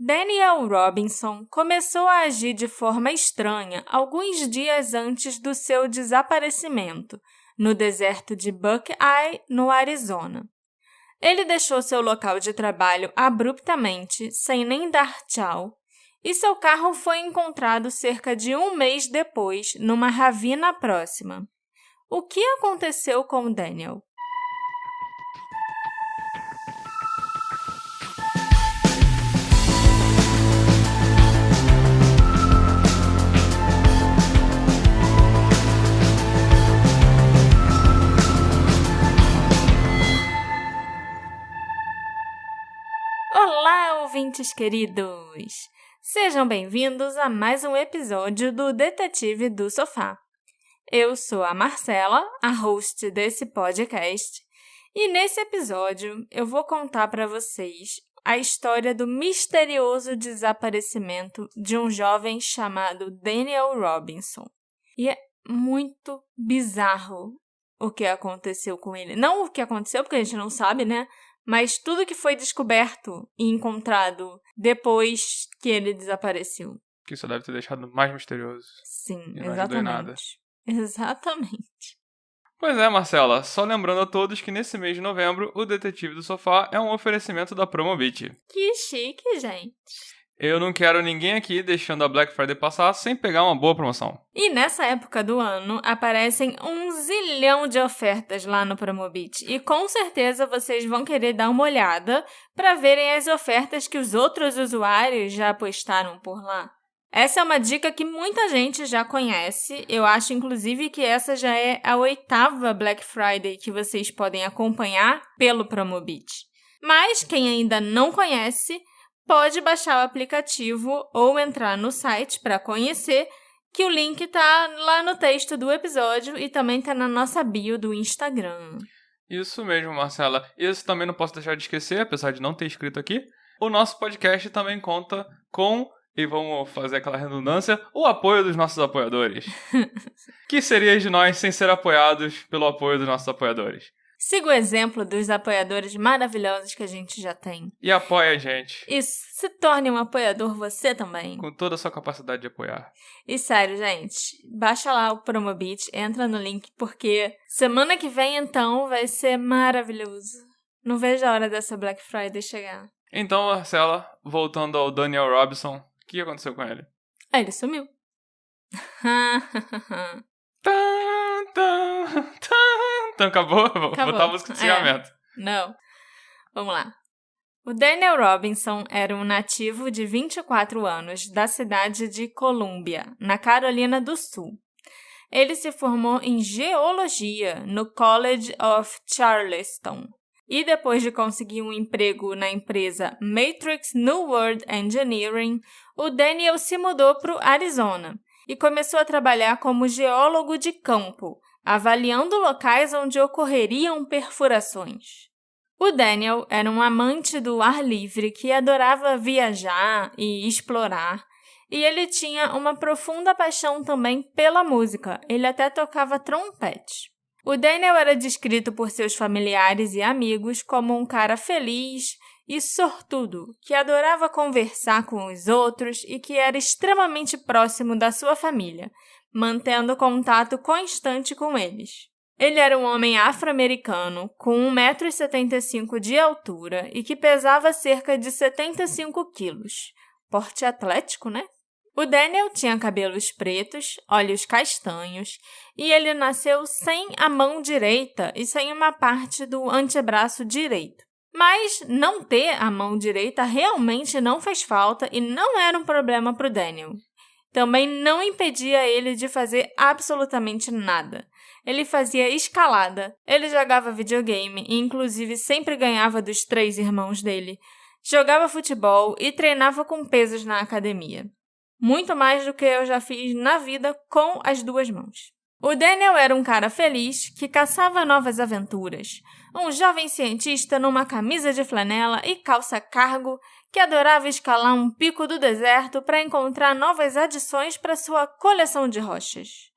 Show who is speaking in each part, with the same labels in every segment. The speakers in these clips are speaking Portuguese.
Speaker 1: Daniel Robinson começou a agir de forma estranha alguns dias antes do seu desaparecimento, no deserto de Buckeye, no Arizona. Ele deixou seu local de trabalho abruptamente, sem nem dar tchau, e seu carro foi encontrado cerca de um mês depois, numa ravina próxima. O que aconteceu com Daniel? Olá, ouvintes queridos! Sejam bem-vindos a mais um episódio do Detetive do Sofá. Eu sou a Marcela, a host desse podcast, e nesse episódio eu vou contar para vocês a história do misterioso desaparecimento de um jovem chamado Daniel Robinson. E é muito bizarro o que aconteceu com ele. Não o que aconteceu, porque a gente não sabe, né? Mas tudo que foi descoberto e encontrado depois que ele desapareceu.
Speaker 2: Que isso deve ter deixado mais misterioso.
Speaker 1: Sim,
Speaker 2: e não ajudou em nada.
Speaker 1: Exatamente.
Speaker 2: Pois é, Marcela. Só lembrando a todos que nesse mês de novembro, o Detetive do Sofá é um oferecimento da Promobit.
Speaker 1: Que chique, gente.
Speaker 2: Eu não quero ninguém aqui deixando a Black Friday passar sem pegar uma boa promoção.
Speaker 1: E nessa época do ano, aparecem um zilhão de ofertas lá no Promobit. E com certeza vocês vão querer dar uma olhada para verem as ofertas que os outros usuários já postaram por lá. Essa é uma dica que muita gente já conhece. Eu acho, inclusive, que essa já é a 8ª Black Friday que vocês podem acompanhar pelo Promobit. Mas quem ainda não conhece, pode baixar o aplicativo ou entrar no site para conhecer, que o link está lá no texto do episódio e também está na nossa bio do Instagram.
Speaker 2: Isso mesmo, Marcela. Isso também não posso deixar de esquecer, apesar de não ter escrito aqui. O nosso podcast também conta com, e vamos fazer aquela redundância, o apoio dos nossos apoiadores. Que seria de nós sem ser apoiados pelo apoio dos nossos apoiadores?
Speaker 1: Siga o exemplo dos apoiadores maravilhosos que a gente já tem.
Speaker 2: E apoia a gente.
Speaker 1: Isso, se torne um apoiador você também.
Speaker 2: Com toda a sua capacidade de apoiar.
Speaker 1: E sério, gente, baixa lá o Promobit, entra no link, porque semana que vem, então, vai ser maravilhoso. Não vejo a hora dessa Black Friday chegar.
Speaker 2: Então, Marcela, voltando ao Daniel Robinson, o que aconteceu com ele?
Speaker 1: Ele sumiu.
Speaker 2: Então acabou? Vou botar a música de encerramento.
Speaker 1: Não. Vamos lá. O Daniel Robinson era um nativo de 24 anos da cidade de Columbia, na Carolina do Sul. Ele se formou em geologia no College of Charleston e depois de conseguir um emprego na empresa Matrix New World Engineering, o Daniel se mudou para o Arizona e começou a trabalhar como geólogo de campo, avaliando locais onde ocorreriam perfurações. O Daniel era um amante do ar livre que adorava viajar e explorar, e ele tinha uma profunda paixão também pela música. Ele até tocava trompete. O Daniel era descrito por seus familiares e amigos como um cara feliz e sortudo, que adorava conversar com os outros e que era extremamente próximo da sua família, mantendo contato constante com eles. Ele era um homem afro-americano com 1,75 m de altura e que pesava cerca de 75 quilos. Porte atlético, né? O Daniel tinha cabelos pretos, olhos castanhos e ele nasceu sem a mão direita e sem uma parte do antebraço direito. Mas não ter a mão direita realmente não fez falta e não era um problema para o Daniel. Também não impedia ele de fazer absolutamente nada. Ele fazia escalada, ele jogava videogame e inclusive sempre ganhava dos 3 irmãos dele, jogava futebol e treinava com pesos na academia. Muito mais do que eu já fiz na vida com as 2 mãos. O Daniel era um cara feliz que caçava novas aventuras. Um jovem cientista numa camisa de flanela e calça cargo que adorava escalar um pico do deserto para encontrar novas adições para sua coleção de rochas.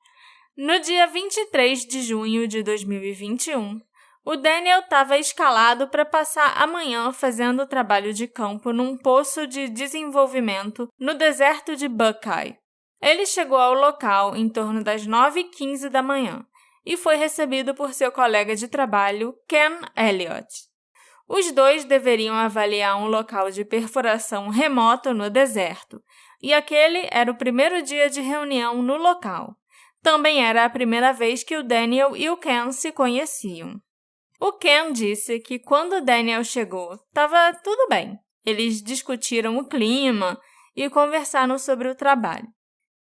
Speaker 1: No dia 23 de junho de 2021, O Daniel estava escalado para passar a manhã fazendo trabalho de campo num poço de desenvolvimento no deserto de Buckeye. Ele chegou ao local em torno das 9h15 da manhã e foi recebido por seu colega de trabalho, Ken Elliott. Os dois deveriam avaliar um local de perfuração remoto no deserto, e aquele era o primeiro dia de reunião no local. Também era a primeira vez que o Daniel e o Ken se conheciam. O Ken disse que quando o Daniel chegou, estava tudo bem. Eles discutiram o clima e conversaram sobre o trabalho.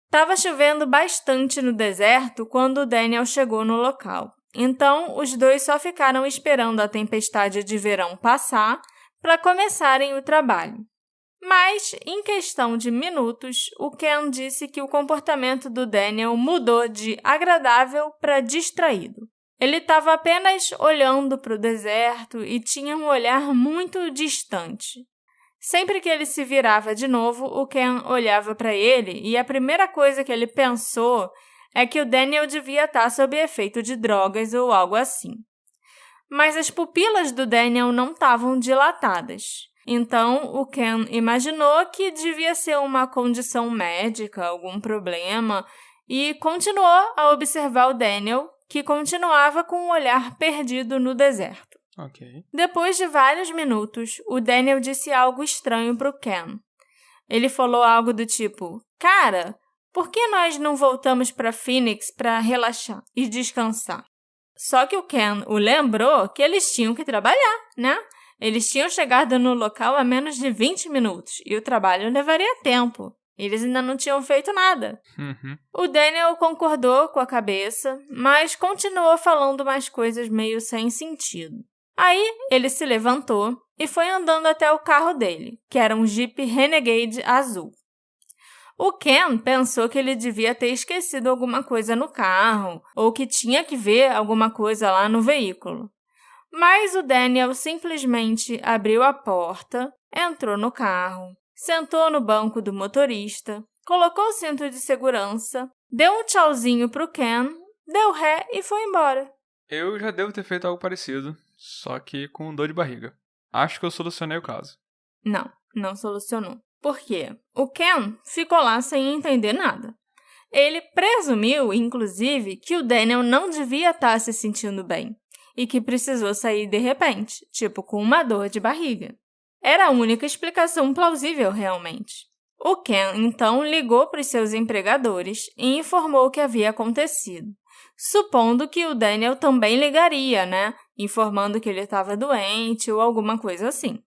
Speaker 1: Estava chovendo bastante no deserto quando o Daniel chegou no local. Então, os dois só ficaram esperando a tempestade de verão passar para começarem o trabalho. Mas, em questão de minutos, o Ken disse que o comportamento do Daniel mudou de agradável para distraído. Ele estava apenas olhando para o deserto e tinha um olhar muito distante. Sempre que ele se virava de novo, o Ken olhava para ele e a primeira coisa que ele pensou é que o Daniel devia estar sob efeito de drogas ou algo assim. Mas as pupilas do Daniel não estavam dilatadas. Então, o Ken imaginou que devia ser uma condição médica, algum problema, e continuou a observar o Daniel, que continuava com um olhar perdido no deserto.
Speaker 2: Ok.
Speaker 1: Depois de vários minutos, o Daniel disse algo estranho para o Ken. Ele falou algo do tipo, cara, por que nós não voltamos para Phoenix para relaxar e descansar? Só que o Ken o lembrou que eles tinham que trabalhar, né? Eles tinham chegado no local há menos de 20 minutos e o trabalho levaria tempo. Eles ainda não tinham feito nada. O Daniel concordou com a cabeça, mas continuou falando mais coisas meio sem sentido. Aí, ele se levantou e foi andando até o carro dele, que era um Jeep Renegade azul. O Ken pensou que ele devia ter esquecido alguma coisa no carro ou que tinha que ver alguma coisa lá no veículo. Mas o Daniel simplesmente abriu a porta, entrou no carro, sentou no banco do motorista, colocou o cinto de segurança, deu um tchauzinho pro Ken, deu ré e foi embora.
Speaker 2: Eu já devo ter feito algo parecido, só que com dor de barriga. Acho que eu solucionei o caso.
Speaker 1: Não solucionou. Por quê? O Ken ficou lá sem entender nada. Ele presumiu, inclusive, que o Daniel não devia estar se sentindo bem e que precisou sair de repente, tipo com uma dor de barriga. Era a única explicação plausível, realmente. O Ken, então, ligou para os seus empregadores e informou o que havia acontecido, supondo que o Daniel também ligaria, né? Informando que ele estava doente ou alguma coisa assim.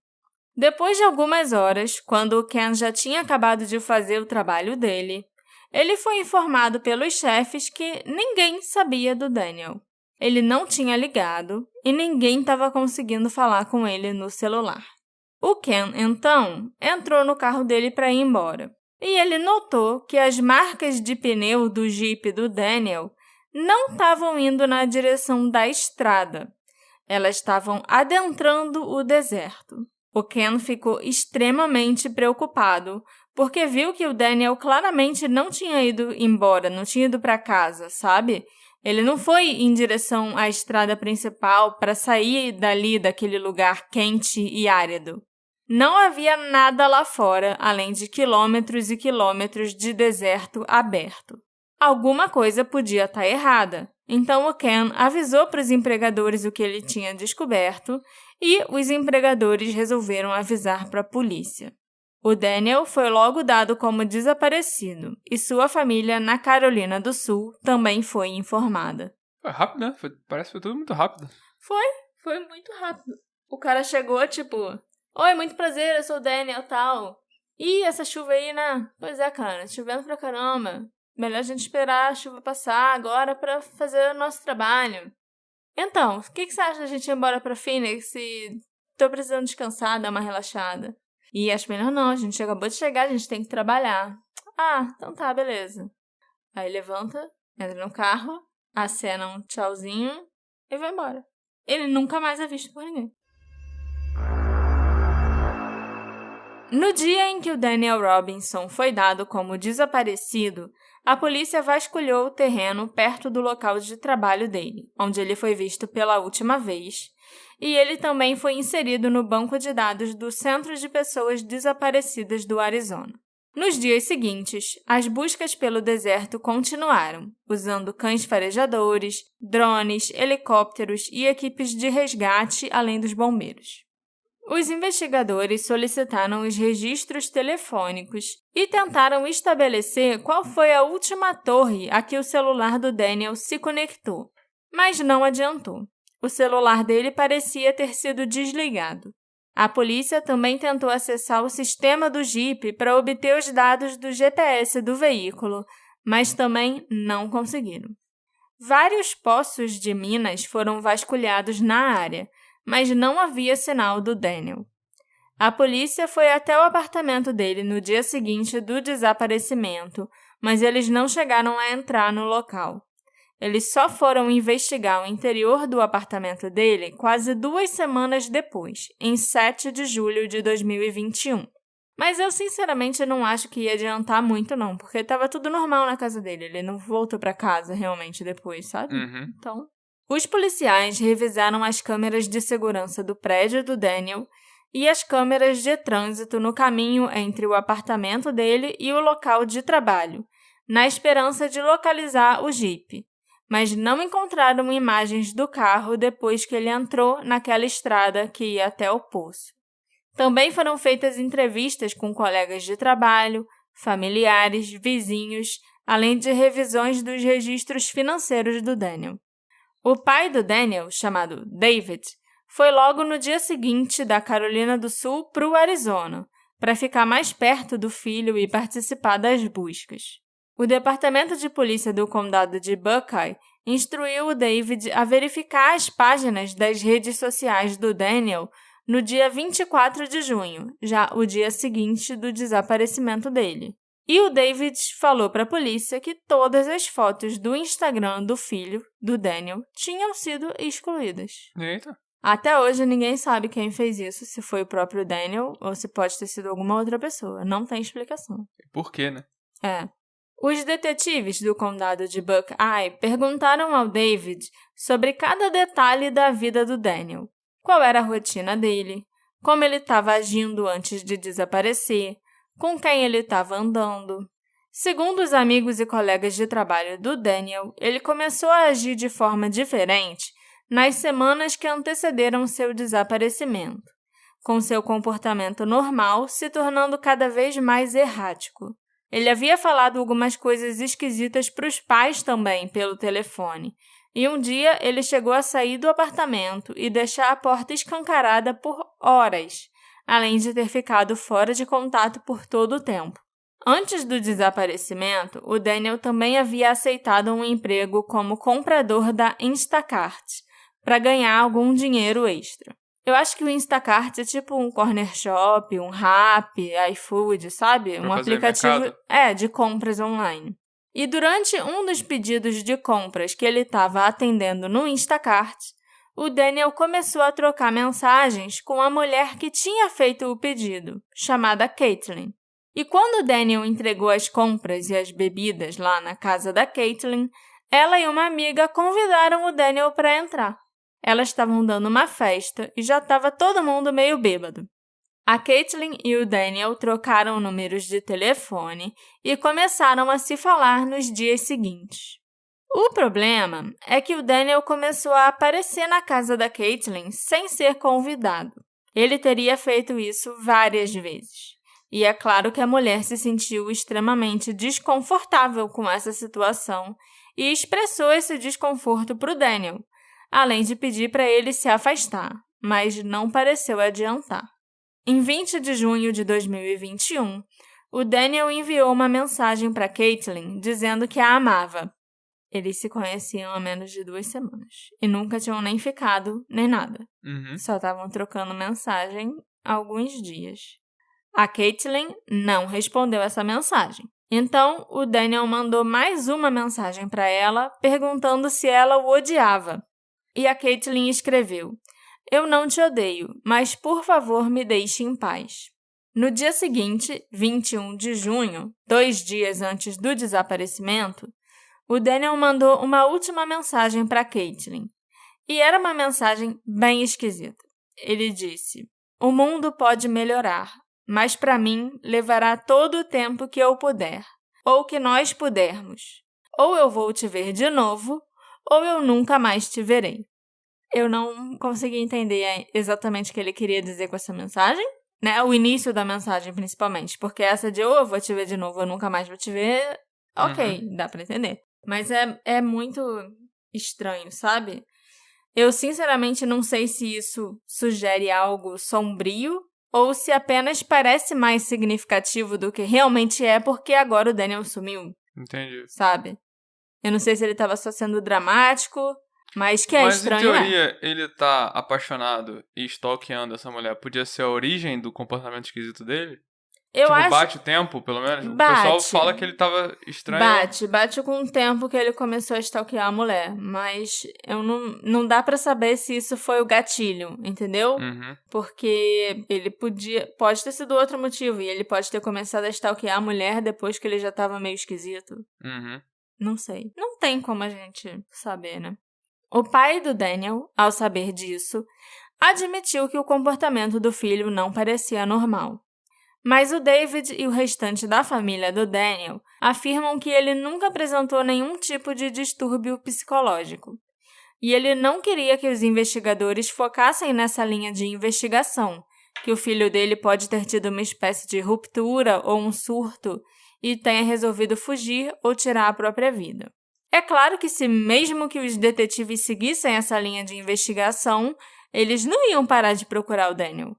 Speaker 1: Depois de algumas horas, quando o Ken já tinha acabado de fazer o trabalho dele, ele foi informado pelos chefes que ninguém sabia do Daniel. Ele não tinha ligado e ninguém estava conseguindo falar com ele no celular. O Ken, então, entrou no carro dele para ir embora. E ele notou que as marcas de pneu do Jeep do Daniel não estavam indo na direção da estrada. Elas estavam adentrando o deserto. O Ken ficou extremamente preocupado, porque viu que o Daniel claramente não tinha ido embora, não tinha ido para casa, sabe? Ele não foi em direção à estrada principal para sair dali daquele lugar quente e árido. Não havia nada lá fora, além de quilômetros e quilômetros de deserto aberto. Alguma coisa podia estar errada. Então o Ken avisou para os empregadores o que ele tinha descoberto e os empregadores resolveram avisar para a polícia. O Daniel foi logo dado como desaparecido e sua família na Carolina do Sul também foi informada.
Speaker 2: Foi rápido, né? Parece que foi tudo muito rápido.
Speaker 1: Foi muito rápido. O cara chegou, tipo, oi, muito prazer, eu sou o Daniel, tal. Ih, essa chuva aí, né? Pois é, cara, chovendo pra caramba. Melhor a gente esperar a chuva passar agora pra fazer o nosso trabalho. Então, o que você acha da gente ir embora pra Phoenix e tô precisando descansar, dar uma relaxada? E acho melhor não, a gente acabou de chegar, a gente tem que trabalhar. Ah, então tá, beleza. Aí levanta, entra no carro, acena um tchauzinho e vai embora. Ele nunca mais é visto por ninguém. No dia em que o Daniel Robinson foi dado como desaparecido, a polícia vasculhou o terreno perto do local de trabalho dele, onde ele foi visto pela última vez, e ele também foi inserido no banco de dados do Centro de Pessoas Desaparecidas do Arizona. Nos dias seguintes, as buscas pelo deserto continuaram, usando cães farejadores, drones, helicópteros e equipes de resgate, além dos bombeiros. Os investigadores solicitaram os registros telefônicos e tentaram estabelecer qual foi a última torre a que o celular do Daniel se conectou, mas não adiantou. O celular dele parecia ter sido desligado. A polícia também tentou acessar o sistema do Jeep para obter os dados do GPS do veículo, mas também não conseguiram. Vários poços de minas foram vasculhados na área, mas não havia sinal do Daniel. A polícia foi até o apartamento dele no dia seguinte do desaparecimento, mas eles não chegaram a entrar no local. Eles só foram investigar o interior do apartamento dele quase 2 semanas depois, em 7 de julho de 2021. Mas eu, sinceramente, não acho que ia adiantar muito, não, porque estava tudo normal na casa dele. Ele não voltou para casa, realmente, depois, sabe? Então, os policiais revisaram as câmeras de segurança do prédio do Daniel e as câmeras de trânsito no caminho entre o apartamento dele e o local de trabalho, na esperança de localizar o Jeep. Mas não encontraram imagens do carro depois que ele entrou naquela estrada que ia até o poço. Também foram feitas entrevistas com colegas de trabalho, familiares, vizinhos, além de revisões dos registros financeiros do Daniel. O pai do Daniel, chamado David, foi logo no dia seguinte da Carolina do Sul para o Arizona, para ficar mais perto do filho e participar das buscas. O Departamento de Polícia do Condado de Buckeye instruiu o David a verificar as páginas das redes sociais do Daniel no dia 24 de junho, já o dia seguinte do desaparecimento dele. E o David falou para a polícia que todas as fotos do Instagram do filho, do Daniel, tinham sido excluídas.
Speaker 2: Eita.
Speaker 1: Até hoje, ninguém sabe quem fez isso, se foi o próprio Daniel ou se pode ter sido alguma outra pessoa. Não tem explicação.
Speaker 2: Por quê, né?
Speaker 1: Os detetives do condado de Buckeye perguntaram ao David sobre cada detalhe da vida do Daniel. Qual era a rotina dele, como ele estava agindo antes de desaparecer, com quem ele estava andando. Segundo os amigos e colegas de trabalho do Daniel, ele começou a agir de forma diferente nas semanas que antecederam seu desaparecimento, com seu comportamento normal se tornando cada vez mais errático. Ele havia falado algumas coisas esquisitas para os pais também pelo telefone, e um dia ele chegou a sair do apartamento e deixar a porta escancarada por horas, além de ter ficado fora de contato por todo o tempo. Antes do desaparecimento, o Daniel também havia aceitado um emprego como comprador da Instacart, para ganhar algum dinheiro extra. Eu acho que o Instacart é tipo um corner shop, um Rappi, iFood, sabe? Um aplicativo de compras online. E durante um dos pedidos de compras que ele estava atendendo no Instacart, o Daniel começou a trocar mensagens com a mulher que tinha feito o pedido, chamada Caitlin. E quando o Daniel entregou as compras e as bebidas lá na casa da Caitlin, ela e uma amiga convidaram o Daniel para entrar. Elas estavam dando uma festa e já estava todo mundo meio bêbado. A Caitlin e o Daniel trocaram números de telefone e começaram a se falar nos dias seguintes. O problema é que o Daniel começou a aparecer na casa da Caitlin sem ser convidado. Ele teria feito isso várias vezes. E é claro que a mulher se sentiu extremamente desconfortável com essa situação e expressou esse desconforto para o Daniel, além de pedir para ele se afastar, mas não pareceu adiantar. Em 20 de junho de 2021, o Daniel enviou uma mensagem para Caitlin dizendo que a amava. Eles se conheciam há menos de 2 semanas e nunca tinham nem ficado, nem nada. Só estavam trocando mensagem há alguns dias. A Caitlin não respondeu essa mensagem. Então, o Daniel mandou mais uma mensagem para ela, perguntando se ela o odiava. E a Caitlin escreveu: "Eu não te odeio, mas por favor me deixe em paz." No dia seguinte, 21 de junho, 2 dias antes do desaparecimento, o Daniel mandou uma última mensagem para Caitlin. E era uma mensagem bem esquisita. Ele disse: "O mundo pode melhorar, mas para mim levará todo o tempo que eu puder, ou que nós pudermos. Ou eu vou te ver de novo, ou eu nunca mais te verei." Eu não consegui entender exatamente o que ele queria dizer com essa mensagem, né? O início da mensagem, principalmente, porque essa de ou eu vou te ver de novo, ou eu nunca mais vou te ver, ok, dá pra entender. Mas é muito estranho, sabe? Eu, sinceramente, não sei se isso sugere algo sombrio ou se apenas parece mais significativo do que realmente é porque agora o Daniel sumiu.
Speaker 2: Entendi.
Speaker 1: Sabe? Eu não sei se ele estava só sendo dramático, mas que é estranho.
Speaker 2: Mas, em teoria, ele tá apaixonado e stalkeando essa mulher. Podia ser a origem do comportamento esquisito dele?
Speaker 1: Eu acho...
Speaker 2: bate o tempo, pelo menos?
Speaker 1: Bate.
Speaker 2: O pessoal fala que ele tava estranho.
Speaker 1: Bate com o tempo que ele começou a stalkear a mulher. Mas eu não dá pra saber se isso foi o gatilho, entendeu? Porque ele pode ter sido outro motivo. E ele pode ter começado a stalkear a mulher depois que ele já tava meio esquisito. Não sei. Não tem como a gente saber, né? O pai do Daniel, ao saber disso, admitiu que o comportamento do filho não parecia normal. Mas o David e o restante da família do Daniel afirmam que ele nunca apresentou nenhum tipo de distúrbio psicológico. E ele não queria que os investigadores focassem nessa linha de investigação, que o filho dele pode ter tido uma espécie de ruptura ou um surto e tenha resolvido fugir ou tirar a própria vida. É claro que se mesmo que os detetives seguissem essa linha de investigação, eles não iam parar de procurar o Daniel.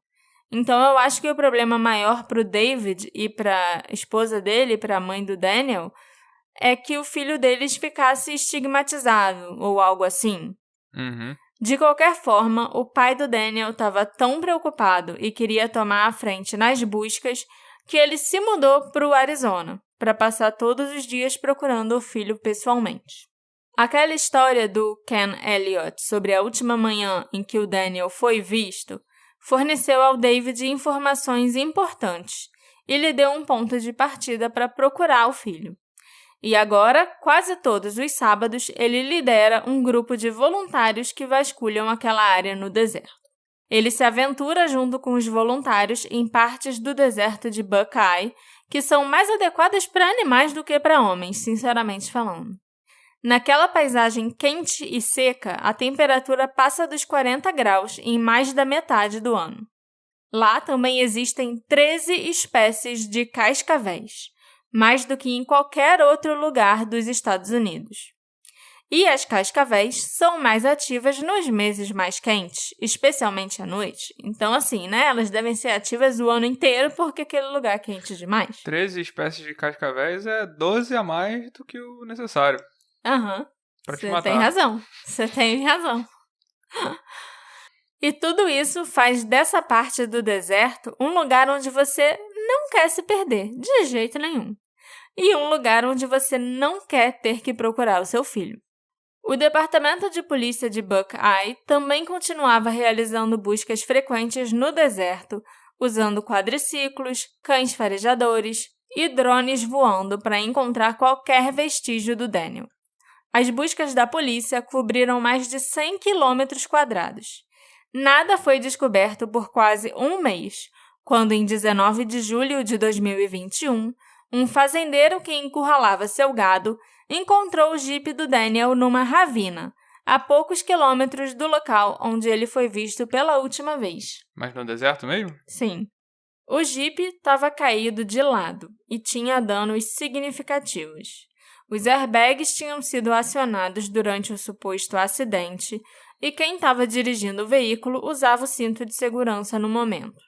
Speaker 1: Então, eu acho que o problema maior para o David e para a esposa dele, para a mãe do Daniel, é que o filho deles ficasse estigmatizado ou algo assim. De qualquer forma, o pai do Daniel estava tão preocupado e queria tomar a frente nas buscas que ele se mudou para o Arizona, para passar todos os dias procurando o filho pessoalmente. Aquela história do Ken Elliott sobre a última manhã em que o Daniel foi visto forneceu ao David informações importantes e lhe deu um ponto de partida para procurar o filho. E agora, quase todos os sábados, ele lidera um grupo de voluntários que vasculham aquela área no deserto. Ele se aventura junto com os voluntários em partes do deserto de Buckeye, que são mais adequadas para animais do que para homens, sinceramente falando. Naquela paisagem quente e seca, a temperatura passa dos 40 graus em mais da metade do ano. Lá também existem 13 espécies de cascavéis, mais do que em qualquer outro lugar dos Estados Unidos. E as cascavéis são mais ativas nos meses mais quentes, especialmente à noite. Então, assim, né? Elas devem ser ativas o ano inteiro porque aquele lugar é quente demais.
Speaker 2: 13 espécies de cascavéis é 12 a mais do que o necessário.
Speaker 1: Você tem razão. E tudo isso faz dessa parte do deserto um lugar onde você não quer se perder, de jeito nenhum. E um lugar onde você não quer ter que procurar o seu filho. O Departamento de Polícia de Buckeye também continuava realizando buscas frequentes no deserto, usando quadriciclos, cães farejadores e drones voando para encontrar qualquer vestígio do Daniel. As buscas da polícia cobriram mais de 100 quilômetros quadrados. Nada foi descoberto por quase um mês, quando, em 19 de julho de 2021, um fazendeiro que encurralava seu gado encontrou o jipe do Daniel numa ravina, a poucos quilômetros do local onde ele foi visto pela última vez.
Speaker 2: Mas no deserto mesmo?
Speaker 1: Sim. O jipe estava caído de lado e tinha danos significativos. Os airbags tinham sido acionados durante o suposto acidente e quem estava dirigindo o veículo usava o cinto de segurança no momento.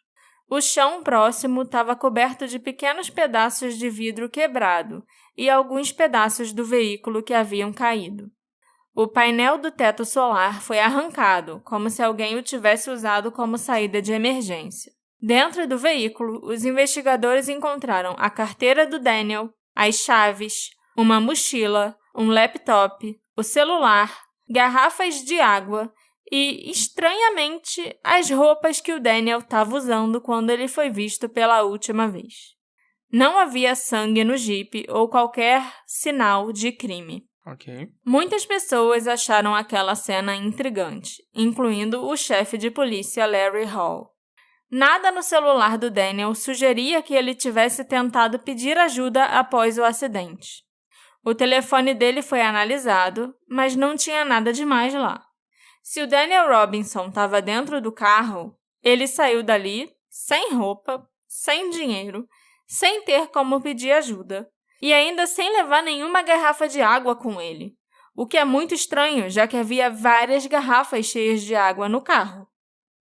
Speaker 1: O chão próximo estava coberto de pequenos pedaços de vidro quebrado e alguns pedaços do veículo que haviam caído. O painel do teto solar foi arrancado, como se alguém o tivesse usado como saída de emergência. Dentro do veículo, os investigadores encontraram a carteira do Daniel, as chaves, uma mochila, um laptop, o celular, garrafas de água e, estranhamente, as roupas que o Daniel estava usando quando ele foi visto pela última vez. Não havia sangue no Jeep ou qualquer sinal de crime.
Speaker 2: Ok.
Speaker 1: Muitas pessoas acharam aquela cena intrigante, incluindo o chefe de polícia Larry Hall. Nada no celular do Daniel sugeria que ele tivesse tentado pedir ajuda após o acidente. O telefone dele foi analisado, mas não tinha nada demais lá. Se o Daniel Robinson estava dentro do carro, ele saiu dali sem roupa, sem dinheiro, sem ter como pedir ajuda, e ainda sem levar nenhuma garrafa de água com ele, o que é muito estranho, já que havia várias garrafas cheias de água no carro,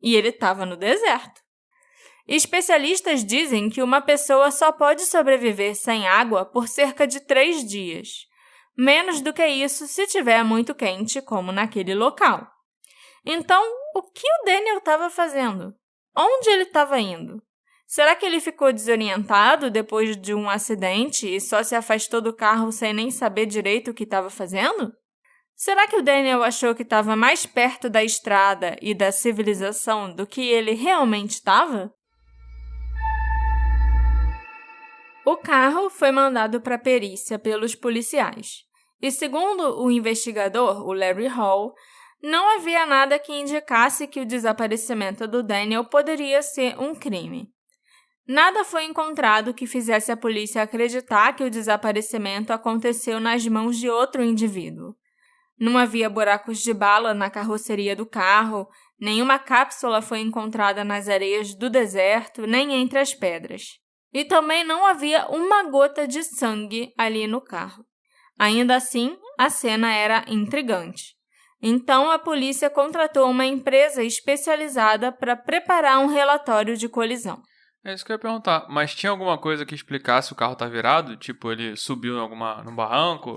Speaker 1: e ele estava no deserto. Especialistas dizem que uma pessoa só pode sobreviver sem água por cerca de 3 dias, menos do que isso se estiver muito quente, como naquele local. Então, o que o Daniel estava fazendo? Onde ele estava indo? Será que ele ficou desorientado depois de um acidente e só se afastou do carro sem nem saber direito o que estava fazendo? Será que o Daniel achou que estava mais perto da estrada e da civilização do que ele realmente estava? O carro foi mandado para a perícia pelos policiais. E segundo o investigador, o Larry Hall, não havia nada que indicasse que o desaparecimento do Daniel poderia ser um crime. Nada foi encontrado que fizesse a polícia acreditar que o desaparecimento aconteceu nas mãos de outro indivíduo. Não havia buracos de bala na carroceria do carro, nenhuma cápsula foi encontrada nas areias do deserto, nem entre as pedras. E também não havia uma gota de sangue ali no carro. Ainda assim, a cena era intrigante. Então, a polícia contratou uma empresa especializada para preparar um relatório de colisão.
Speaker 2: É isso que eu ia perguntar. Mas tinha alguma coisa que explicasse o carro tá virado? Tipo, ele subiu num barranco?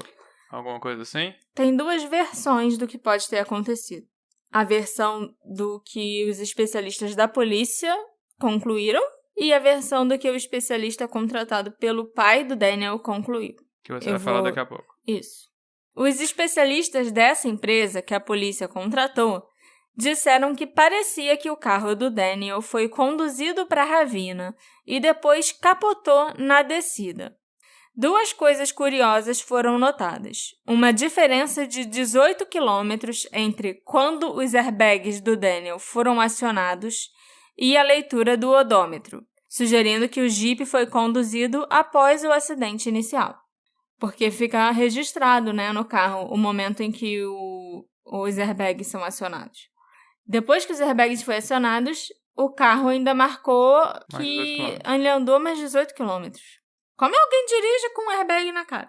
Speaker 2: Alguma coisa assim?
Speaker 1: Tem 2 versões do que pode ter acontecido. A versão do que os especialistas da polícia concluíram e a versão do que o especialista contratado pelo pai do Daniel concluiu.
Speaker 2: Que você vai falar daqui a pouco.
Speaker 1: Isso. Os especialistas dessa empresa que a polícia contratou disseram que parecia que o carro do Daniel foi conduzido para a ravina e depois capotou na descida. 2 coisas curiosas foram notadas. Uma diferença de 18 quilômetros entre quando os airbags do Daniel foram acionados e a leitura do odômetro, sugerindo que o Jeep foi conduzido após o acidente inicial. Porque fica registrado, no carro o momento em que os airbags são acionados. Depois que os airbags foram acionados, o carro ainda marcou que ele andou mais 18 quilômetros. Como alguém dirige com um airbag na cara?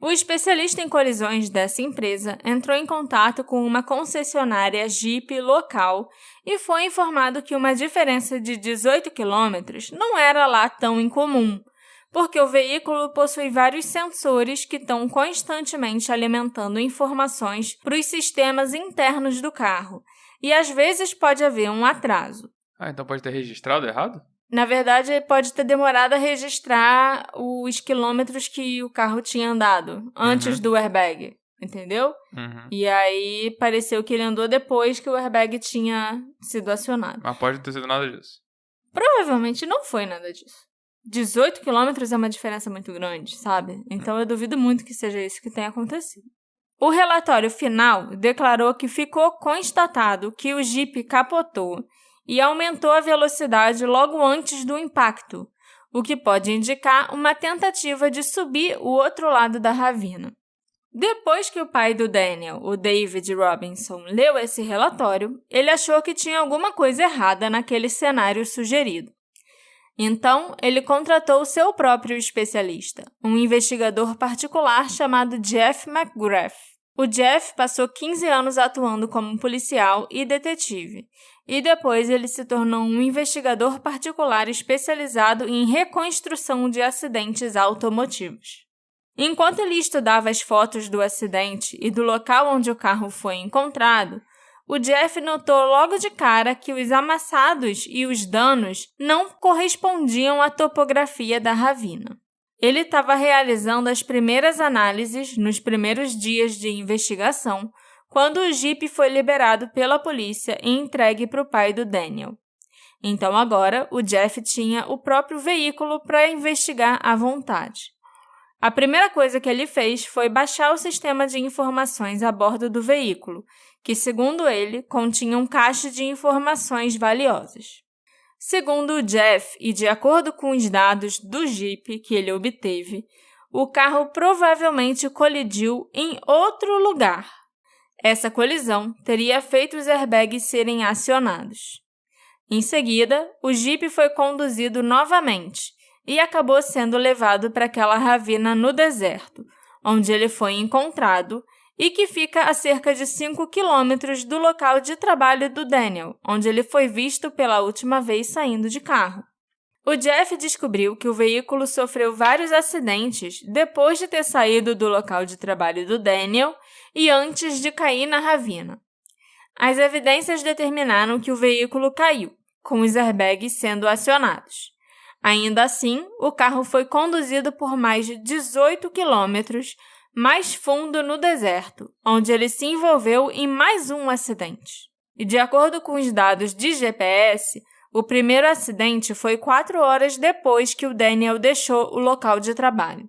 Speaker 1: O especialista em colisões dessa empresa entrou em contato com uma concessionária Jeep local e foi informado que uma diferença de 18 quilômetros não era lá tão incomum, porque o veículo possui vários sensores que estão constantemente alimentando informações para os sistemas internos do carro, e às vezes pode haver um atraso.
Speaker 2: Então pode ter registrado errado?
Speaker 1: Na verdade, pode ter demorado a registrar os quilômetros que o carro tinha andado antes do airbag, entendeu? E aí pareceu que ele andou depois que o airbag tinha sido acionado.
Speaker 2: Mas pode não ter sido nada disso.
Speaker 1: Provavelmente não foi nada disso. 18 quilômetros é uma diferença muito grande, sabe? Então eu duvido muito que seja isso que tenha acontecido. O relatório final declarou que ficou constatado que o Jeep capotou e aumentou a velocidade logo antes do impacto, o que pode indicar uma tentativa de subir o outro lado da ravina. Depois que o pai do Daniel, o David Robinson, leu esse relatório, ele achou que tinha alguma coisa errada naquele cenário sugerido. Então, ele contratou seu próprio especialista, um investigador particular chamado Jeff McGrath. O Jeff passou 15 anos atuando como policial e detetive, e depois ele se tornou um investigador particular especializado em reconstrução de acidentes automotivos. Enquanto ele estudava as fotos do acidente e do local onde o carro foi encontrado, o Jeff notou logo de cara que os amassados e os danos não correspondiam à topografia da ravina. Ele estava realizando as primeiras análises nos primeiros dias de investigação quando o Jeep foi liberado pela polícia e entregue para o pai do Daniel. Então agora o Jeff tinha o próprio veículo para investigar à vontade. A primeira coisa que ele fez foi baixar o sistema de informações a bordo do veículo, que, segundo ele, continha um cache de informações valiosas. Segundo o Jeff, e de acordo com os dados do Jeep que ele obteve, o carro provavelmente colidiu em outro lugar. Essa colisão teria feito os airbags serem acionados. Em seguida, o Jeep foi conduzido novamente e acabou sendo levado para aquela ravina no deserto, onde ele foi encontrado e que fica a cerca de 5 quilômetros do local de trabalho do Daniel, onde ele foi visto pela última vez saindo de carro. O Jeff descobriu que o veículo sofreu vários acidentes depois de ter saído do local de trabalho do Daniel e antes de cair na ravina. As evidências determinaram que o veículo caiu, com os airbags sendo acionados. Ainda assim, o carro foi conduzido por mais de 18 quilômetros mais fundo no deserto, onde ele se envolveu em mais um acidente. E de acordo com os dados de GPS, o primeiro acidente foi 4 horas depois que o Daniel deixou o local de trabalho.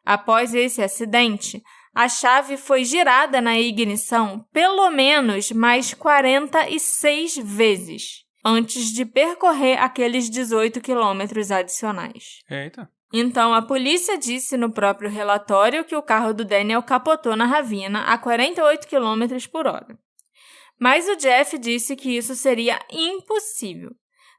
Speaker 1: Após esse acidente, a chave foi girada na ignição pelo menos mais 46 vezes, antes de percorrer aqueles 18 quilômetros adicionais.
Speaker 2: Eita.
Speaker 1: Então, a polícia disse no próprio relatório que o carro do Daniel capotou na ravina a 48 km por hora. Mas o Jeff disse que isso seria impossível,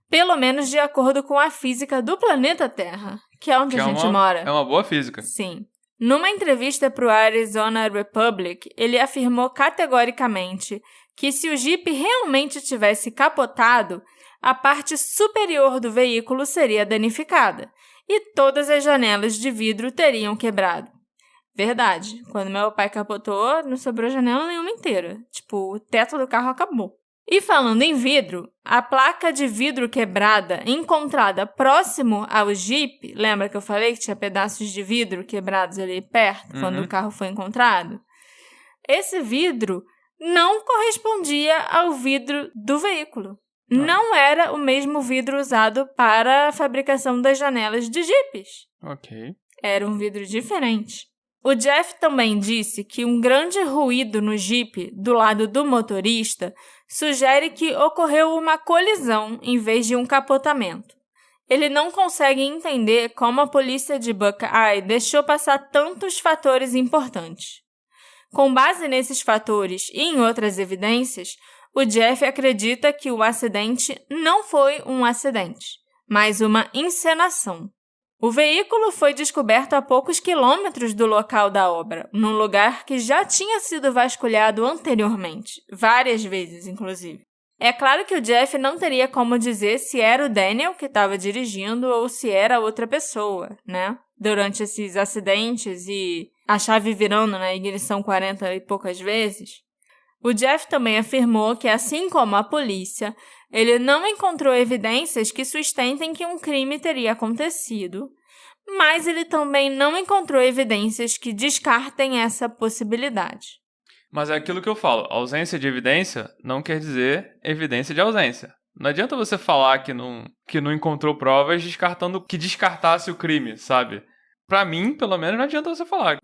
Speaker 1: pelo menos de acordo com a física do planeta Terra, que é onde a gente mora.
Speaker 2: É uma boa física.
Speaker 1: Sim. Numa entrevista para o Arizona Republic, ele afirmou categoricamente que se o Jeep realmente tivesse capotado, a parte superior do veículo seria danificada e todas as janelas de vidro teriam quebrado. Verdade, quando meu pai capotou, não sobrou janela nenhuma inteira. Tipo, o teto do carro acabou. E falando em vidro, a placa de vidro quebrada encontrada próximo ao Jeep, lembra que eu falei que tinha pedaços de vidro quebrados ali perto, quando o carro foi encontrado? Esse vidro não correspondia ao vidro do veículo. Não era o mesmo vidro usado para a fabricação das janelas de Jeeps.
Speaker 2: Ok.
Speaker 1: Era um vidro diferente. O Jeff também disse que um grande ruído no Jeep do lado do motorista sugere que ocorreu uma colisão em vez de um capotamento. Ele não consegue entender como a polícia de Buckeye deixou passar tantos fatores importantes. Com base nesses fatores e em outras evidências, o Jeff acredita que o acidente não foi um acidente, mas uma encenação. O veículo foi descoberto a poucos quilômetros do local da obra, num lugar que já tinha sido vasculhado anteriormente, várias vezes, inclusive. É claro que o Jeff não teria como dizer se era o Daniel que estava dirigindo ou se era outra pessoa, né? Durante esses acidentes e a chave virando na ignição 40 e poucas vezes. O Jeff também afirmou que, assim como a polícia, ele não encontrou evidências que sustentem que um crime teria acontecido, mas ele também não encontrou evidências que descartem essa possibilidade.
Speaker 2: Mas é aquilo que eu falo, ausência de evidência não quer dizer evidência de ausência. Não adianta você falar que não encontrou provas descartando que descartasse o crime, sabe? Pra mim, pelo menos, não adianta você falar.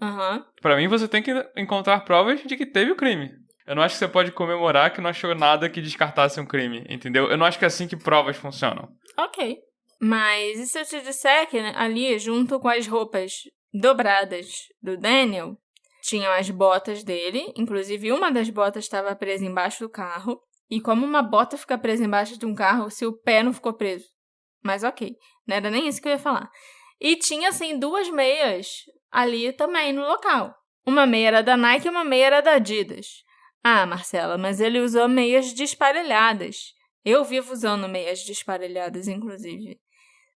Speaker 2: Pra mim, você tem que encontrar provas de que teve o crime. Eu não acho que você pode comemorar que não achou nada que descartasse um crime, entendeu? Eu não acho que é assim que provas funcionam.
Speaker 1: Ok. Mas e se eu te disser que ali, junto com as roupas dobradas do Daniel, tinham as botas dele, inclusive uma das botas estava presa embaixo do carro. E como uma bota fica presa embaixo de um carro se o pé não ficou preso? Mas ok, não era nem isso que eu ia falar. E tinha, assim, 2 meias ali também no local. Uma meia era da Nike e uma meia era da Adidas. Ah, Marcela, mas ele usou meias desparelhadas. Eu vivo usando meias desparelhadas, inclusive.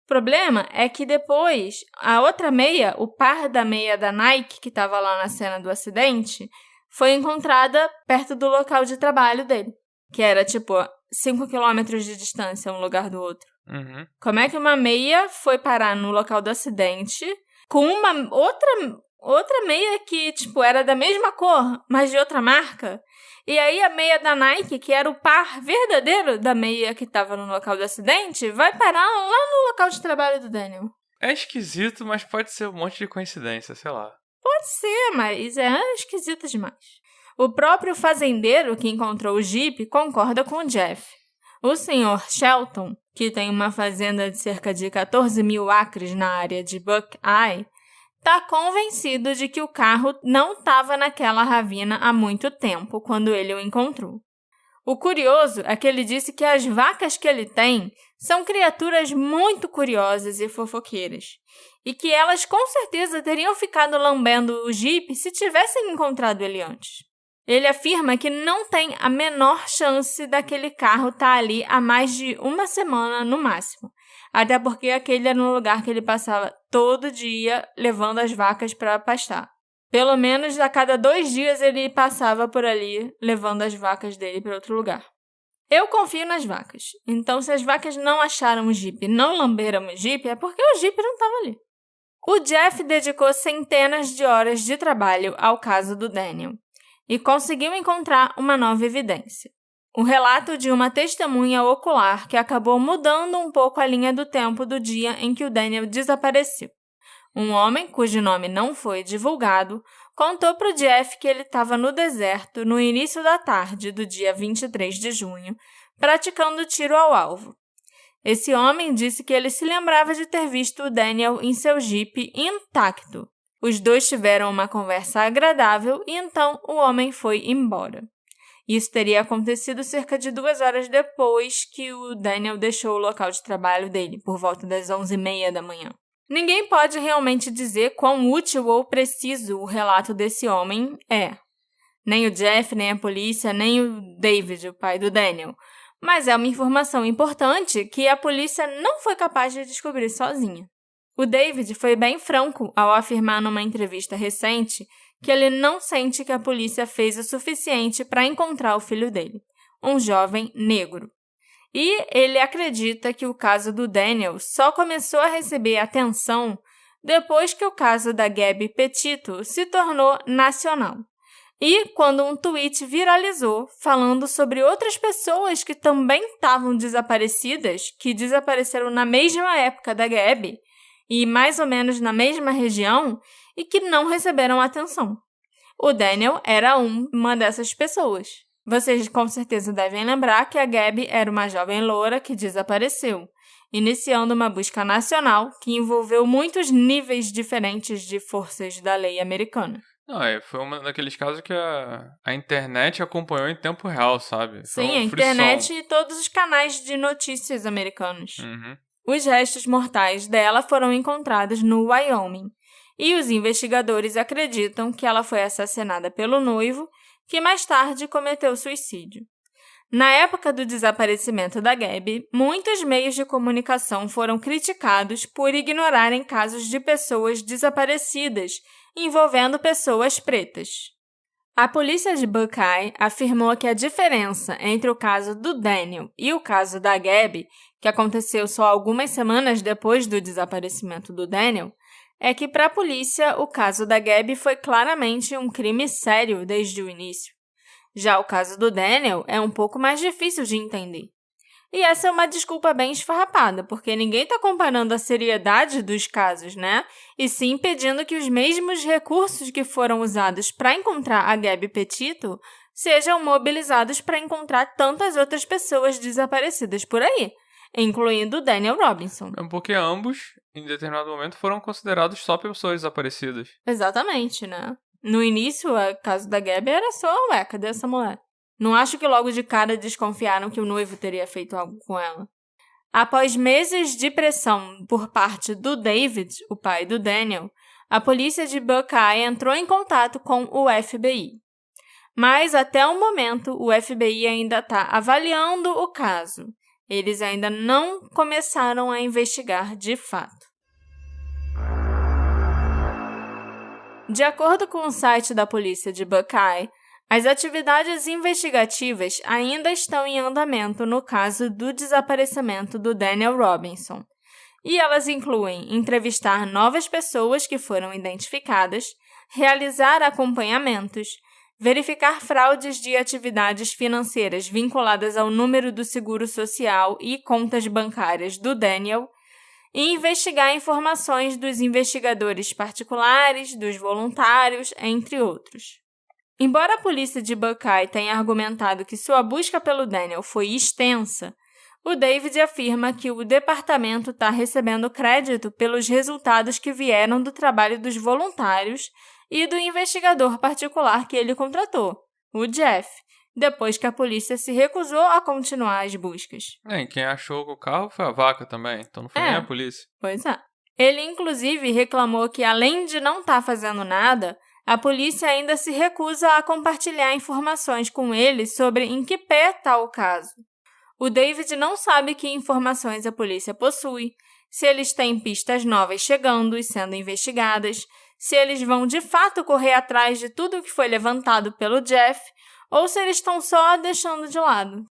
Speaker 1: O problema é que depois, a outra meia, o par da meia da Nike, que estava lá na cena do acidente, foi encontrada perto do local de trabalho dele, que era, 5 quilômetros de distância um lugar do outro. Como é que uma meia foi parar no local do acidente com uma outra outra meia que, era da mesma cor, mas de outra marca. E aí a meia da Nike, que era o par verdadeiro da meia que estava no local do acidente, vai parar lá no local de trabalho do Daniel.
Speaker 2: É esquisito, mas pode ser um monte de coincidência, sei lá.
Speaker 1: Pode ser, mas é esquisito demais. O próprio fazendeiro que encontrou o Jeep concorda com o Jeff. O Sr. Shelton, que tem uma fazenda de cerca de 14 mil acres na área de Buckeye, está convencido de que o carro não estava naquela ravina há muito tempo, quando ele o encontrou. O curioso é que ele disse que as vacas que ele tem são criaturas muito curiosas e fofoqueiras, e que elas com certeza teriam ficado lambendo o Jeep se tivessem encontrado ele antes. Ele afirma que não tem a menor chance daquele carro estar ali há mais de uma semana no máximo, até porque aquele era um lugar que ele passava todo dia levando as vacas para pastar. Pelo menos a cada 2 dias ele passava por ali levando as vacas dele para outro lugar. Eu confio nas vacas, então se as vacas não acharam o Jeep, não lamberam o Jeep, é porque o Jeep não estava ali. O Jeff dedicou centenas de horas de trabalho ao caso do Daniel e conseguiu encontrar uma nova evidência. O relato de uma testemunha ocular que acabou mudando um pouco a linha do tempo do dia em que o Daniel desapareceu. Um homem, cujo nome não foi divulgado, contou para o Jeff que ele estava no deserto no início da tarde do dia 23 de junho, praticando tiro ao alvo. Esse homem disse que ele se lembrava de ter visto o Daniel em seu Jeep intacto. Os dois tiveram uma conversa agradável e então o homem foi embora. Isso teria acontecido cerca de 2 horas depois que o Daniel deixou o local de trabalho dele, por volta das 11h30 da manhã. Ninguém pode realmente dizer quão útil ou preciso o relato desse homem é. Nem o Jeff, nem a polícia, nem o David, o pai do Daniel. Mas é uma informação importante que a polícia não foi capaz de descobrir sozinha. O David foi bem franco ao afirmar numa entrevista recente que ele não sente que a polícia fez o suficiente para encontrar o filho dele, um jovem negro. E ele acredita que o caso do Daniel só começou a receber atenção depois que o caso da Gabby Petito se tornou nacional. E quando um tweet viralizou falando sobre outras pessoas que também estavam desaparecidas, que desapareceram na mesma época da Gabby e mais ou menos na mesma região e que não receberam atenção. O Daniel era uma dessas pessoas. Vocês com certeza devem lembrar que a Gabby era uma jovem loura que desapareceu, iniciando uma busca nacional que envolveu muitos níveis diferentes de forças da lei americana.
Speaker 2: Não, foi um daqueles casos que a internet acompanhou em tempo real, sabe?
Speaker 1: Sim, a internet e todos os canais de notícias americanos.
Speaker 2: Uhum.
Speaker 1: Os restos mortais dela foram encontrados no Wyoming, e os investigadores acreditam que ela foi assassinada pelo noivo, que mais tarde cometeu suicídio. Na época do desaparecimento da Gabby, muitos meios de comunicação foram criticados por ignorarem casos de pessoas desaparecidas envolvendo pessoas pretas. A polícia de Buckeye afirmou que a diferença entre o caso do Daniel e o caso da Gabby, que aconteceu só algumas semanas depois do desaparecimento do Daniel, é que para a polícia o caso da Gabby foi claramente um crime sério desde o início. Já o caso do Daniel é um pouco mais difícil de entender. E essa é uma desculpa bem esfarrapada, porque ninguém está comparando a seriedade dos casos, né? E sim pedindo que os mesmos recursos que foram usados para encontrar a Gabby Petito sejam mobilizados para encontrar tantas outras pessoas desaparecidas por aí, incluindo o Daniel Robinson.
Speaker 2: É porque ambos, em determinado momento, foram considerados só pessoas desaparecidas.
Speaker 1: Exatamente, né? No início, o caso da Gabby era só, cadê essa mulher? Não acho que logo de cara desconfiaram que o noivo teria feito algo com ela. Após meses de pressão por parte do David, o pai do Daniel, a polícia de Buckeye entrou em contato com o FBI. Mas, até o momento, o FBI ainda está avaliando o caso. Eles ainda não começaram a investigar de fato. De acordo com o site da polícia de Buckeye, as atividades investigativas ainda estão em andamento no caso do desaparecimento do Daniel Robinson, e elas incluem entrevistar novas pessoas que foram identificadas, realizar acompanhamentos, verificar fraudes de atividades financeiras vinculadas ao número do seguro social e contas bancárias do Daniel, e investigar informações dos investigadores particulares, dos voluntários, entre outros. Embora a polícia de Buckeye tenha argumentado que sua busca pelo Daniel foi extensa, o David afirma que o departamento está recebendo crédito pelos resultados que vieram do trabalho dos voluntários e do investigador particular que ele contratou, o Jeff, depois que a polícia se recusou a continuar as buscas.
Speaker 2: E quem achou o carro foi a vaca também, então não foi nem a polícia.
Speaker 1: Pois é. Ele, inclusive, reclamou que, além de não estar fazendo nada, a polícia ainda se recusa a compartilhar informações com ele sobre em que pé está o caso. O David não sabe que informações a polícia possui, se eles têm pistas novas chegando e sendo investigadas, se eles vão de fato correr atrás de tudo que foi levantado pelo Jeff, ou se eles estão só deixando de lado.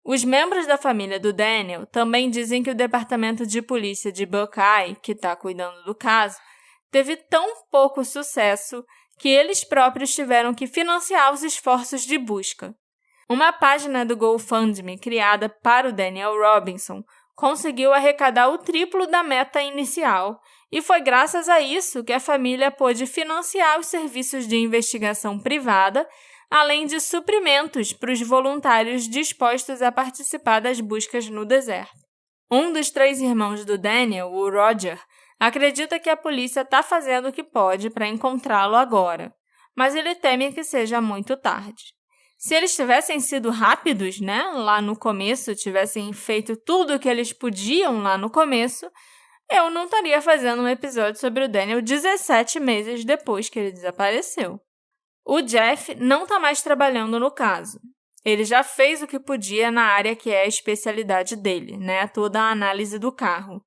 Speaker 1: Os membros da família do Daniel também dizem que o departamento de polícia de Buckeye, que está cuidando do caso, teve tão pouco sucesso que eles próprios tiveram que financiar os esforços de busca. Uma página do GoFundMe criada para o Daniel Robinson conseguiu arrecadar o triplo da meta inicial, e foi graças a isso que a família pôde financiar os serviços de investigação privada, além de suprimentos para os voluntários dispostos a participar das buscas no deserto. Um dos 3 irmãos do Daniel, o Roger, acredita que a polícia está fazendo o que pode para encontrá-lo agora, mas ele teme que seja muito tarde. Se eles tivessem sido rápidos, lá no começo, tivessem feito tudo o que eles podiam lá no começo, eu não estaria fazendo um episódio sobre o Daniel 17 meses depois que ele desapareceu. O Jeff não está mais trabalhando no caso. Ele já fez o que podia na área que é a especialidade dele, toda a análise do carro.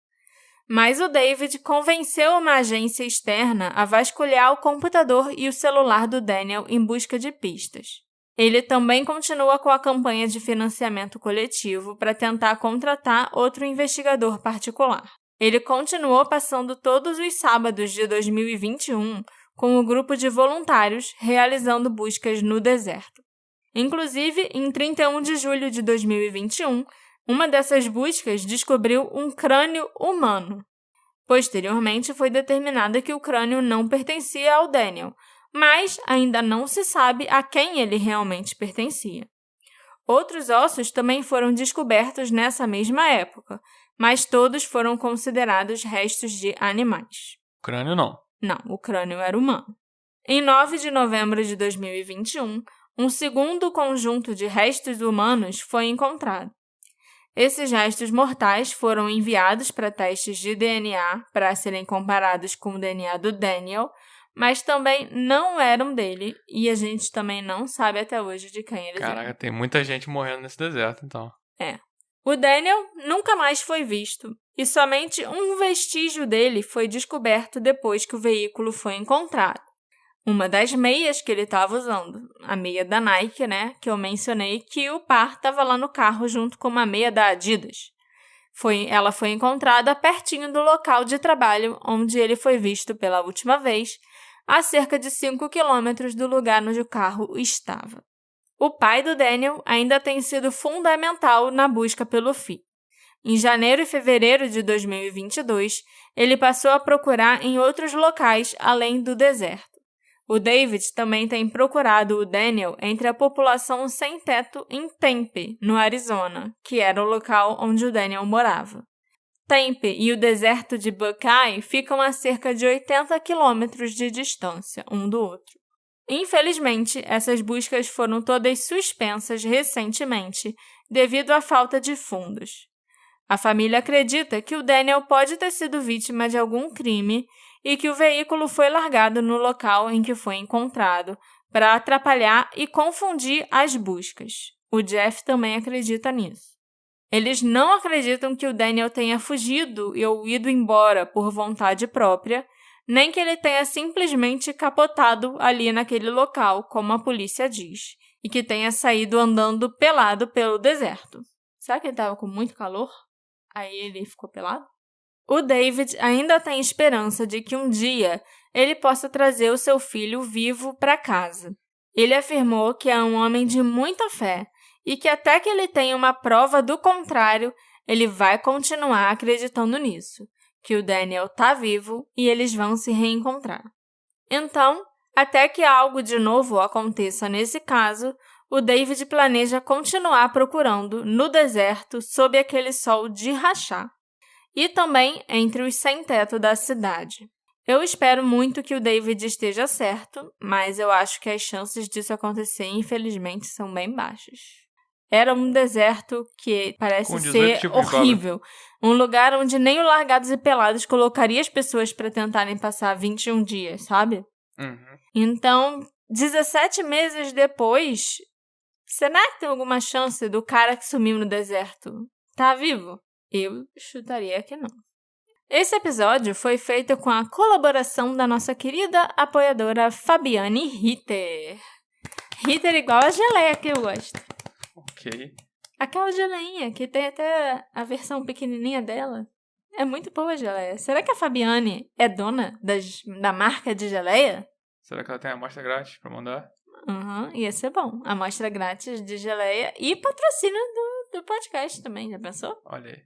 Speaker 1: Mas o David convenceu uma agência externa a vasculhar o computador e o celular do Daniel em busca de pistas. Ele também continua com a campanha de financiamento coletivo para tentar contratar outro investigador particular. Ele continuou passando todos os sábados de 2021 com o grupo de voluntários realizando buscas no deserto. Inclusive, em 31 de julho de 2021, uma dessas buscas descobriu um crânio humano. Posteriormente, foi determinado que o crânio não pertencia ao Daniel, mas ainda não se sabe a quem ele realmente pertencia. Outros ossos também foram descobertos nessa mesma época, mas todos foram considerados restos de animais.
Speaker 2: O crânio não.
Speaker 1: Não, o crânio era humano. Em 9 de novembro de 2021, um segundo conjunto de restos humanos foi encontrado. Esses restos mortais foram enviados para testes de DNA para serem comparados com o DNA do Daniel, mas também não eram dele e a gente também não sabe até hoje de quem eles eram.
Speaker 2: Caraca, tem muita gente morrendo nesse deserto, então.
Speaker 1: O Daniel nunca mais foi visto e somente um vestígio dele foi descoberto depois que o veículo foi encontrado. Uma das meias que ele estava usando, a meia da Nike, que eu mencionei que o par estava lá no carro junto com uma meia da Adidas. Ela foi encontrada pertinho do local de trabalho onde ele foi visto pela última vez, a cerca de 5 quilômetros do lugar onde o carro estava. O pai do Daniel ainda tem sido fundamental na busca pelo filho. Em janeiro e fevereiro de 2022, ele passou a procurar em outros locais além do deserto. O David também tem procurado o Daniel entre a população sem teto em Tempe, no Arizona, que era o local onde o Daniel morava. Tempe e o deserto de Buckeye ficam a cerca de 80 quilômetros de distância um do outro. Infelizmente, essas buscas foram todas suspensas recentemente devido à falta de fundos. A família acredita que o Daniel pode ter sido vítima de algum crime e que o veículo foi largado no local em que foi encontrado para atrapalhar e confundir as buscas. O Jeff também acredita nisso. Eles não acreditam que o Daniel tenha fugido ou ido embora por vontade própria, nem que ele tenha simplesmente capotado ali naquele local, como a polícia diz, e que tenha saído andando pelado pelo deserto. Será que ele estava com muito calor? Aí ele ficou pelado? o David ainda tem esperança de que um dia ele possa trazer o seu filho vivo para casa. Ele afirmou que é um homem de muita fé e que até que ele tenha uma prova do contrário, ele vai continuar acreditando nisso, que o Daniel está vivo e eles vão se reencontrar. Então, até que algo de novo aconteça nesse caso, o David planeja continuar procurando no deserto sob aquele sol de rachar e também entre os sem-teto da cidade. Eu espero muito que o David esteja certo, mas eu acho que as chances disso acontecer, infelizmente, são bem baixas. Era um deserto que parece ser horrível. Um lugar onde nem o Largados e Pelados colocaria as pessoas para tentarem passar 21 dias, sabe?
Speaker 2: Uhum.
Speaker 1: Então, 17 meses depois, será que tem alguma chance do cara que sumiu no deserto tá vivo? Eu chutaria que não. Esse episódio foi feito com a colaboração da nossa querida apoiadora Fabiane Ritter. Ritter igual a geleia que eu gosto.
Speaker 2: Ok.
Speaker 1: Aquela geleinha que tem até a versão pequenininha dela. É muito boa a geleia. Será que a Fabiane é dona da marca de geleia?
Speaker 2: Será que ela tem amostra grátis pra mandar?
Speaker 1: Ia ser bom. Amostra grátis de geleia e patrocínio do podcast também, já pensou?
Speaker 2: Olha aí.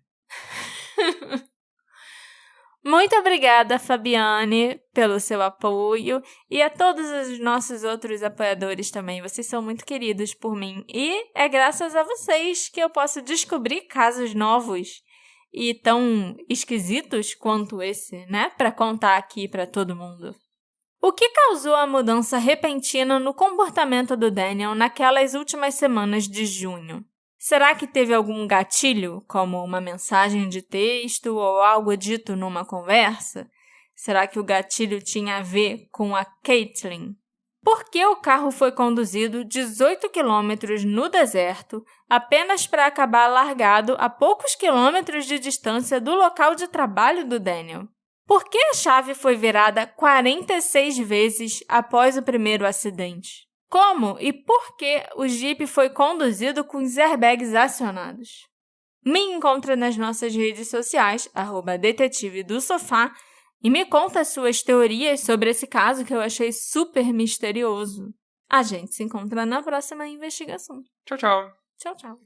Speaker 1: Muito obrigada, Fabiane, pelo seu apoio e a todos os nossos outros apoiadores também. Vocês são muito queridos por mim e é graças a vocês que eu posso descobrir casos novos e tão esquisitos quanto esse, né? Para contar aqui para todo mundo. O que causou a mudança repentina no comportamento do Daniel naquelas últimas semanas de junho? Será que teve algum gatilho, como uma mensagem de texto ou algo dito numa conversa? Será que o gatilho tinha a ver com a Caitlin? Por que o carro foi conduzido 18 quilômetros no deserto apenas para acabar largado a poucos quilômetros de distância do local de trabalho do Daniel? Por que a chave foi virada 46 vezes após o primeiro acidente? Como e por que o Jeep foi conduzido com os airbags acionados? Me encontra nas nossas redes sociais, @detetive do sofá, e me conta as suas teorias sobre esse caso que eu achei super misterioso. A gente se encontra na próxima investigação.
Speaker 2: Tchau, tchau.
Speaker 1: Tchau, tchau.